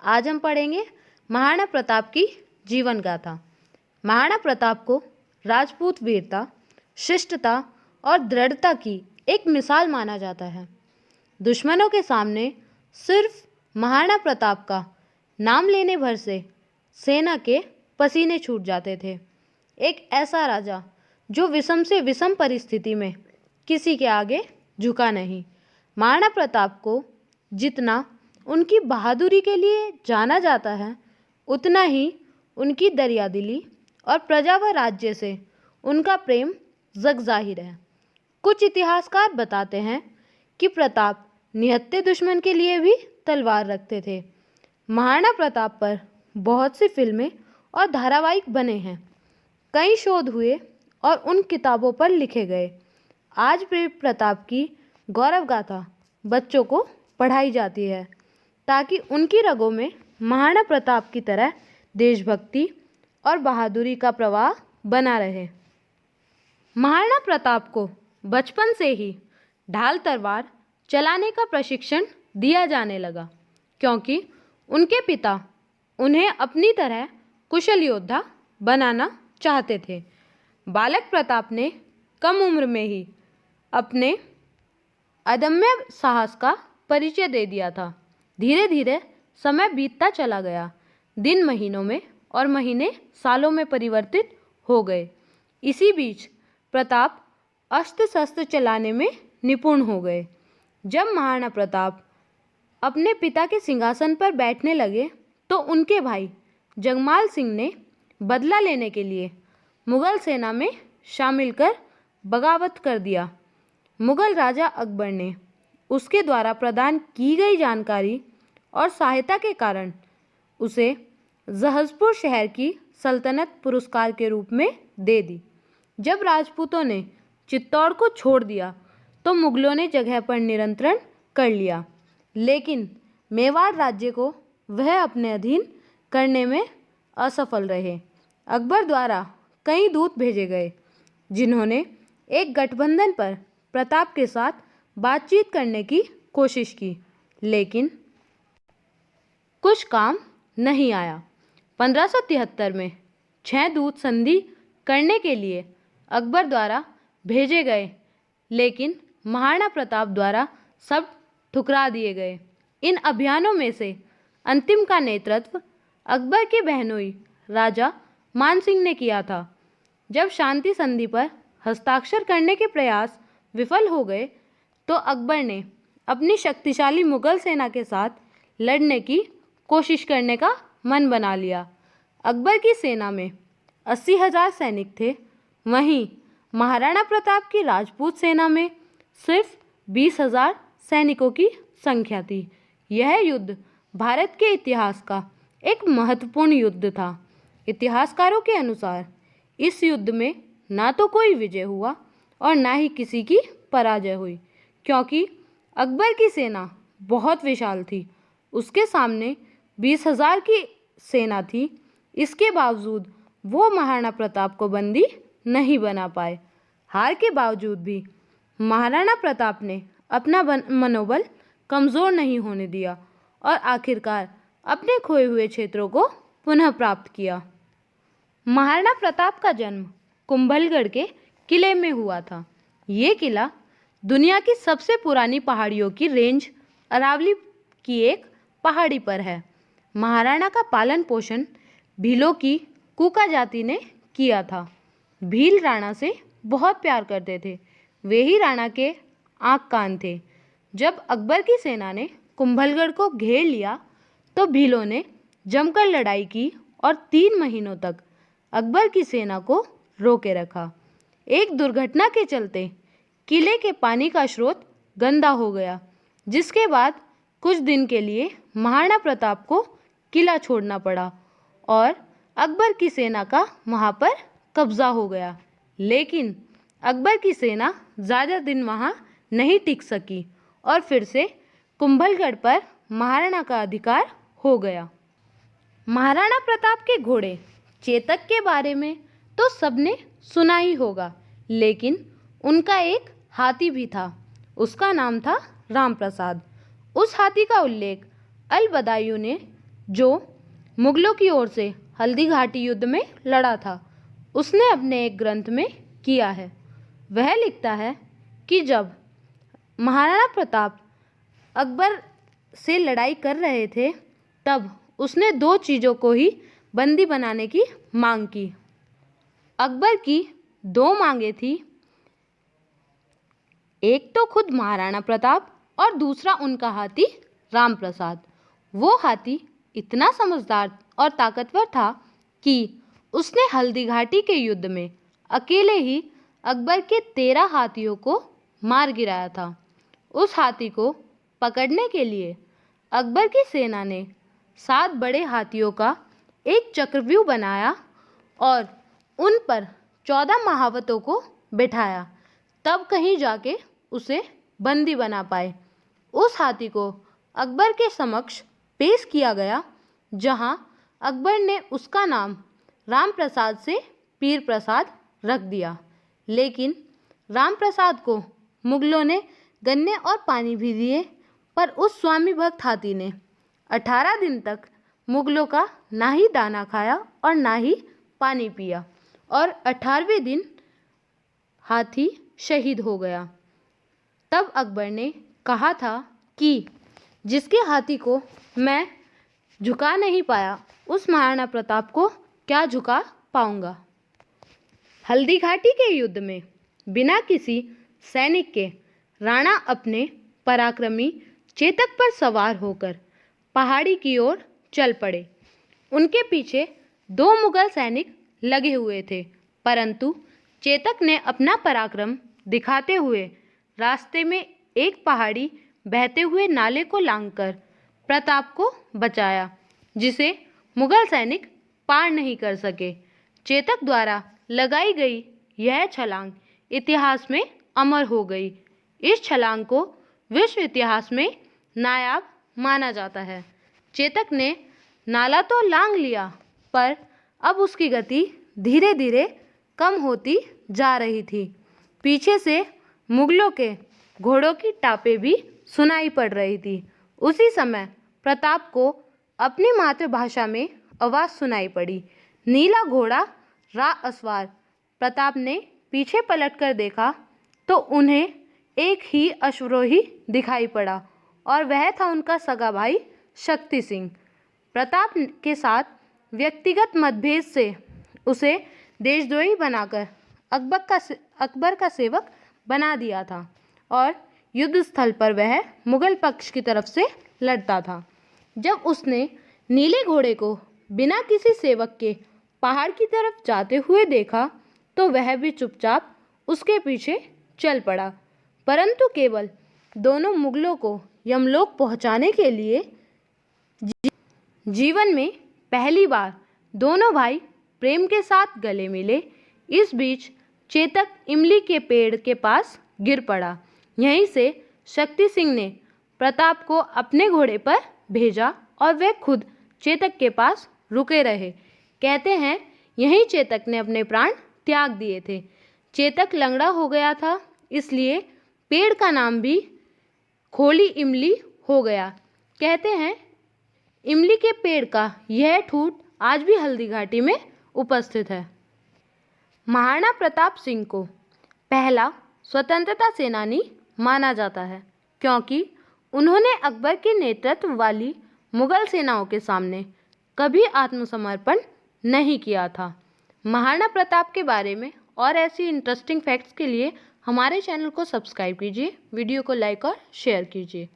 आज हम पढ़ेंगे महाराणा प्रताप की जीवन गाथा। महाराणा प्रताप को राजपूत वीरता, शिष्टता और दृढ़ता की एक मिसाल माना जाता है। दुश्मनों के सामने सिर्फ महाराणा प्रताप का नाम लेने भर से सेना के पसीने छूट जाते थे। एक ऐसा राजा जो विषम से विषम परिस्थिति में किसी के आगे झुका नहीं। महाराणा प्रताप को जितना उनकी बहादुरी के लिए जाना जाता है, उतना ही उनकी दरियादिली और प्रजा व राज्य से उनका प्रेम जग जाहिर है। कुछ इतिहासकार बताते हैं कि प्रताप निहत्थे दुश्मन के लिए भी तलवार रखते थे। महाराणा प्रताप पर बहुत सी फिल्में और धारावाहिक बने हैं, कई शोध हुए और उन किताबों पर लिखे गए। आज भी प्रताप की गौरव गाथा बच्चों को पढ़ाई जाती है ताकि उनकी रगों में महाराणा प्रताप की तरह देशभक्ति और बहादुरी का प्रवाह बना रहे। महाराणा प्रताप को बचपन से ही ढाल तलवार चलाने का प्रशिक्षण दिया जाने लगा, क्योंकि उनके पिता उन्हें अपनी तरह कुशल योद्धा बनाना चाहते थे। बालक प्रताप ने कम उम्र में ही अपने अदम्य साहस का परिचय दे दिया था। धीरे धीरे समय बीतता चला गया। दिन महीनों में और महीने सालों में परिवर्तित हो गए। इसी बीच प्रताप अस्त्र शस्त्र चलाने में निपुण हो गए। जब महाराणा प्रताप अपने पिता के सिंहासन पर बैठने लगे तो उनके भाई जगमाल सिंह ने बदला लेने के लिए मुगल सेना में शामिल कर बगावत कर दिया। मुगल राजा अकबर ने उसके द्वारा प्रदान की गई जानकारी और सहायता के कारण उसे जहजपुर शहर की सल्तनत पुरस्कार के रूप में दे दी। जब राजपूतों ने चित्तौड़ को छोड़ दिया तो मुगलों ने जगह पर नियंत्रण कर लिया, लेकिन मेवाड़ राज्य को वह अपने अधीन करने में असफल रहे। अकबर द्वारा कई दूत भेजे गए, जिन्होंने एक गठबंधन पर प्रताप के साथ बातचीत करने की कोशिश की, लेकिन कुछ काम नहीं आया। 1573 में 6 दूत संधि करने के लिए अकबर द्वारा भेजे गए, लेकिन महाराणा प्रताप द्वारा सब ठुकरा दिए गए। इन अभियानों में से अंतिम का नेतृत्व अकबर के बहनोई राजा मान सिंह ने किया था। जब शांति संधि पर हस्ताक्षर करने के प्रयास विफल हो गए तो अकबर ने अपनी शक्तिशाली मुगल सेना के साथ लड़ने की कोशिश करने का मन बना लिया। अकबर की सेना में 80,000 सैनिक थे, वहीं महाराणा प्रताप की राजपूत सेना में सिर्फ 20,000 सैनिकों की संख्या थी। यह युद्ध भारत के इतिहास का एक महत्वपूर्ण युद्ध था। इतिहासकारों के अनुसार इस युद्ध में ना तो कोई विजय हुआ और ना ही किसी की पराजय हुई, क्योंकि अकबर की सेना बहुत विशाल थी। उसके सामने 20,000 की सेना थी। इसके बावजूद वो महाराणा प्रताप को बंदी नहीं बना पाए। हार के बावजूद भी महाराणा प्रताप ने अपना मनोबल कमज़ोर नहीं होने दिया और आखिरकार अपने खोए हुए क्षेत्रों को पुनः प्राप्त किया। महाराणा प्रताप का जन्म कुंभलगढ़ के किले में हुआ था। ये किला दुनिया की सबसे पुरानी पहाड़ियों की रेंज अरावली की एक पहाड़ी पर है। महाराणा का पालन पोषण भीलों की कूका जाति ने किया था। भील राणा से बहुत प्यार करते थे। वे ही राणा के आँख कान थे। जब अकबर की सेना ने कुंभलगढ़ को घेर लिया तो भीलों ने जमकर लड़ाई की और 3 महीनों तक अकबर की सेना को रोके रखा। एक दुर्घटना के चलते किले के पानी का स्रोत गंदा हो गया, जिसके बाद कुछ दिन के लिए महाराणा प्रताप को किला छोड़ना पड़ा और अकबर की सेना का वहाँ पर कब्जा हो गया। लेकिन अकबर की सेना ज़्यादा दिन वहाँ नहीं टिक सकी और फिर से कुंभलगढ़ पर महाराणा का अधिकार हो गया। महाराणा प्रताप के घोड़े चेतक के बारे में तो सबने सुना ही होगा, लेकिन उनका एक हाथी भी था। उसका नाम था राम प्रसाद। उस हाथी का उल्लेख अल बदायूं ने जो मुगलों की ओर से हल्दी घाटी युद्ध में लड़ा था, उसने अपने एक ग्रंथ में किया है। वह लिखता है कि जब महाराणा प्रताप अकबर से लड़ाई कर रहे थे तब उसने 2 चीज़ों को ही बंदी बनाने की मांग की। अकबर की 2 मांगे थी, एक तो खुद महाराणा प्रताप और दूसरा उनका हाथी राम प्रसाद। वो हाथी इतना समझदार और ताकतवर था कि उसने हल्दी घाटी के युद्ध में अकेले ही अकबर के 13 हाथियों को मार गिराया था। उस हाथी को पकड़ने के लिए अकबर की सेना ने 7 बड़े हाथियों का एक चक्रव्यूह बनाया और उन पर 14 महावतों को बिठाया, तब कहीं जाके उसे बंदी बना पाए। उस हाथी को अकबर के समक्ष पेश किया गया, जहां अकबर ने उसका नाम राम प्रसाद से पीर प्रसाद रख दिया। लेकिन राम प्रसाद को मुगलों ने गन्ने और पानी भी दिए, पर उस स्वामी भक्त हाथी ने 18 दिन तक मुगलों का ना ही दाना खाया और ना ही पानी पिया और 18वें दिन हाथी शहीद हो गया। तब अकबर ने कहा था कि जिसके हाथी को मैं झुका नहीं पाया, उस महाराणा प्रताप को क्या झुका पाऊंगा। हल्दी घाटी के युद्ध में बिना किसी सैनिक के राणा अपने पराक्रमी चेतक पर सवार होकर पहाड़ी की ओर चल पड़े। उनके पीछे 2 मुगल सैनिक लगे हुए थे, परंतु चेतक ने अपना पराक्रम दिखाते हुए रास्ते में एक पहाड़ी बहते हुए नाले को लांघकर प्रताप को बचाया, जिसे मुगल सैनिक पार नहीं कर सके। चेतक द्वारा लगाई गई यह छलांग इतिहास में अमर हो गई। इस छलांग को विश्व इतिहास में नायाब माना जाता है। चेतक ने नाला तो लांघ लिया, पर अब उसकी गति धीरे धीरे कम होती जा रही थी। पीछे से मुगलों के घोड़ों की टापें भी सुनाई पड़ रही थी। उसी समय प्रताप को अपनी मातृभाषा में आवाज़ सुनाई पड़ी, नीला घोड़ा रा असवार। प्रताप ने पीछे पलटकर देखा तो उन्हें एक ही अश्वरोही दिखाई पड़ा और वह था उनका सगा भाई शक्ति सिंह। प्रताप के साथ व्यक्तिगत मतभेद से उसे देशद्रोही बनाकर अकबर का सेवक बना दिया था और युद्ध स्थल पर वह मुगल पक्ष की तरफ से लड़ता था। जब उसने नीले घोड़े को बिना किसी सेवक के पहाड़ की तरफ जाते हुए देखा तो वह भी चुपचाप उसके पीछे चल पड़ा, परंतु केवल दोनों मुगलों को यमलोक पहुंचाने के लिए। जीवन में पहली बार दोनों भाई प्रेम के साथ गले मिले। इस बीच चेतक इमली के पेड़ के पास गिर पड़ा। यहीं से शक्ति सिंह ने प्रताप को अपने घोड़े पर भेजा और वे खुद चेतक के पास रुके रहे। कहते हैं यहीं चेतक ने अपने प्राण त्याग दिए थे। चेतक लंगड़ा हो गया था, इसलिए पेड़ का नाम भी खोली इमली हो गया। कहते हैं इमली के पेड़ का यह ठूठ आज भी हल्दी घाटी में उपस्थित है। महाराणा प्रताप सिंह को पहला स्वतंत्रता सेनानी माना जाता है, क्योंकि उन्होंने अकबर के नेतृत्व वाली मुगल सेनाओं के सामने कभी आत्मसमर्पण नहीं किया था। महाराणा प्रताप के बारे में और ऐसी इंटरेस्टिंग फैक्ट्स के लिए हमारे चैनल को सब्सक्राइब कीजिए, वीडियो को लाइक और शेयर कीजिए।